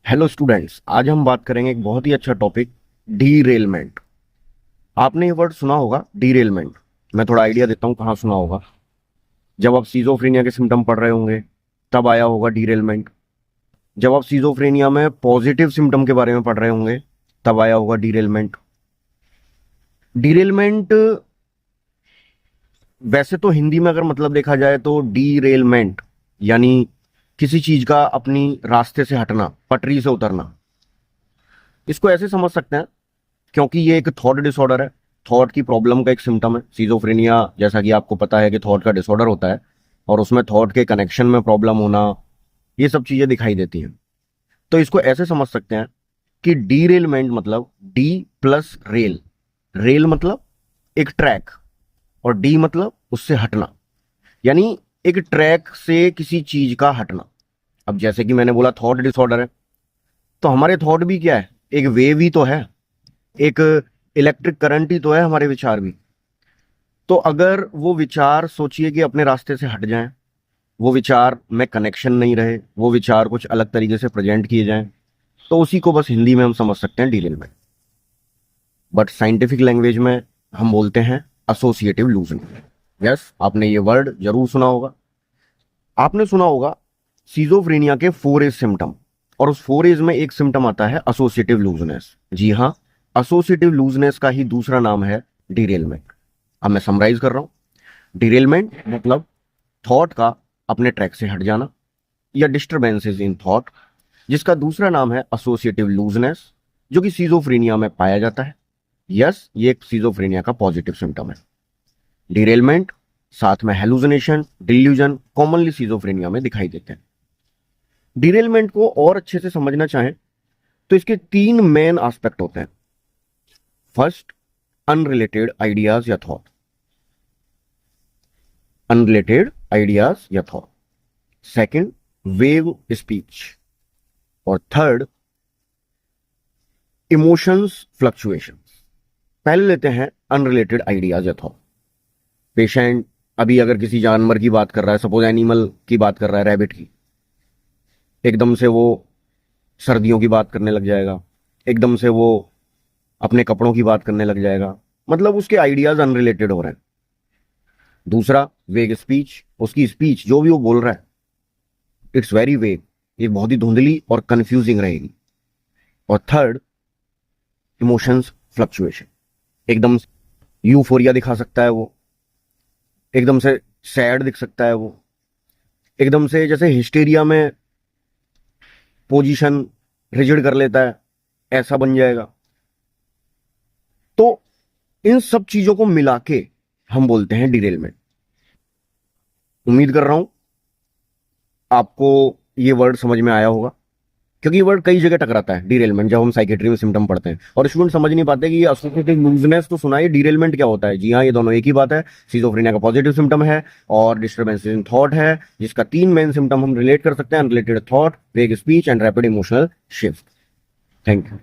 Hello students, आज हम बात करेंगे एक बहुत ही अच्छा टॉपिक, डीरेलमेंट। आपने ये वर्ड सुना होगा, डीरेलमेंट। मैं थोड़ा आइडिया देता हूँ कहाँ सुना होगा। जब आप सीजोफ्रेनिया के सिम्टम पढ़ रहे होंगे तब आया होगा डीरेलमेंट। जब आप सीजोफ्रेनिया में पॉजिटिव सिम्टम के बारे में पढ़ रहे होंगे तब आया होगा डीरेलमेंट। डीरेलमेंट वैसे तो हिंदी में अगर मतलब देखा जाए तो डीरेलमेंट यानी किसी चीज का अपनी रास्ते से हटना, पटरी से उतरना। इसको ऐसे समझ सकते हैं क्योंकि ये एक थॉट डिसऑर्डर है। थॉट की प्रॉब्लम का एक सिम्टम है सीजोफ्रेनिया। जैसा कि आपको पता है कि थॉट का डिसऑर्डर होता है और उसमें थॉट के कनेक्शन में प्रॉब्लम होना, ये सब चीजें दिखाई देती हैं। तो इसको ऐसे समझ सकते हैं कि डीरेलमेंट मतलब डी प्लस रेल। रेल मतलब एक ट्रैक और डी मतलब उससे हटना, यानी एक ट्रैक से किसी चीज का हटना। अब जैसे कि मैंने बोला थॉट डिसऑर्डर है, तो हमारे थॉट भी क्या है, एक वेव ही तो है, एक इलेक्ट्रिक करंट ही तो है हमारे विचार भी। तो अगर वो विचार सोचिए कि अपने रास्ते से हट जाएं, वो विचार में कनेक्शन नहीं रहे, वो विचार कुछ अलग तरीके से प्रेजेंट किए जाएं, तो उसी को बस हिंदी में हम समझ सकते हैं डीरेलमेंट। बट साइंटिफिक लैंग्वेज में हम बोलते हैं एसोसिएटिव लूजनिंग। यस, आपने ये वर्ड जरूर सुना होगा। आपने सुना होगा सीजोफ्रेनिया के 4 सिम्टम, और उस 4 में एक सिम्टम आता है एसोसिएटिव लूजनेस। जी हाँ, एसोसिएटिव लूजनेस का ही दूसरा नाम है डीरेलमेंट। अब मैं समराइज कर रहा हूं। डिरेलमेंट मतलब थॉट का अपने ट्रैक से हट जाना या डिस्टरबेंसेस इन थॉट, जिसका दूसरा नाम है एसोसिएटिव लूजनेस, जो कि सीजोफ्रेनिया में पाया जाता है। यस, ये एक सीजोफ्रेनिया का पॉजिटिव सिम्टम है। डिरेलमेंट साथ में हेलुसिनेशन, डिल्यूजन कॉमनली सीजोफ्रेनिया में दिखाई देते हैं। डिरेलमेंट को और अच्छे से समझना चाहें तो इसके 3 मेन एस्पेक्ट होते हैं। फर्स्ट, अनरिलेटेड आइडियाज या थॉट। अनरिलेटेड आइडियाज या थॉट। Second, wave speech. और थर्ड, इमोशंस फ्लक्चुएशंस। पहले लेते हैं अनरिलेटेड आइडियाज या थॉट। पेशेंट अभी अगर किसी जानवर की बात कर रहा है, सपोज एनिमल की बात कर रहा है, रैबिट की, एकदम से वो सर्दियों की बात करने लग जाएगा, एकदम से वो अपने कपड़ों की बात करने लग जाएगा, मतलब उसके आइडियाज अनरिलेटेड हो रहे हैं। दूसरा, वेग स्पीच, उसकी स्पीच जो भी वो बोल रहा है इट्स वेरी वेग, ये बहुत ही धुंधली और कंफ्यूजिंग रहेगी। और थर्ड, इमोशंस फ्लक्चुएशन, एकदम यूफोरिया दिखा सकता है वो, एकदम से सैड दिख सकता है वो, एकदम से जैसे हिस्टेरिया में पोजीशन रिजिड कर लेता है, ऐसा बन जाएगा। तो इन सब चीजों को मिला के हम बोलते हैं डिरेलमेंट। उम्मीद कर रहा हूं आपको ये वर्ड समझ में आया होगा, क्योंकि ये वर्ड कई जगह टकराता है डिरेलमेंट जब हम साइकेट्री में सिम्टम पढ़ते हैं, और स्टूडेंट समझ नहीं पाते कि ये एसोसिएटिव लूजनेस तो सुना है, डिरेलमेंट क्या होता है। जी हाँ, ये दोनों एक ही बात है। सिजोफ्रेनिया का पॉजिटिव सिम्टम है और डिस्टर्बेंस इन थॉट है, जिसका 3 मेन सिम्टम हम रिलेट कर सकते हैं, अनरिलेटेड थॉट, वेग speech and rapid emotional shift. Thank you.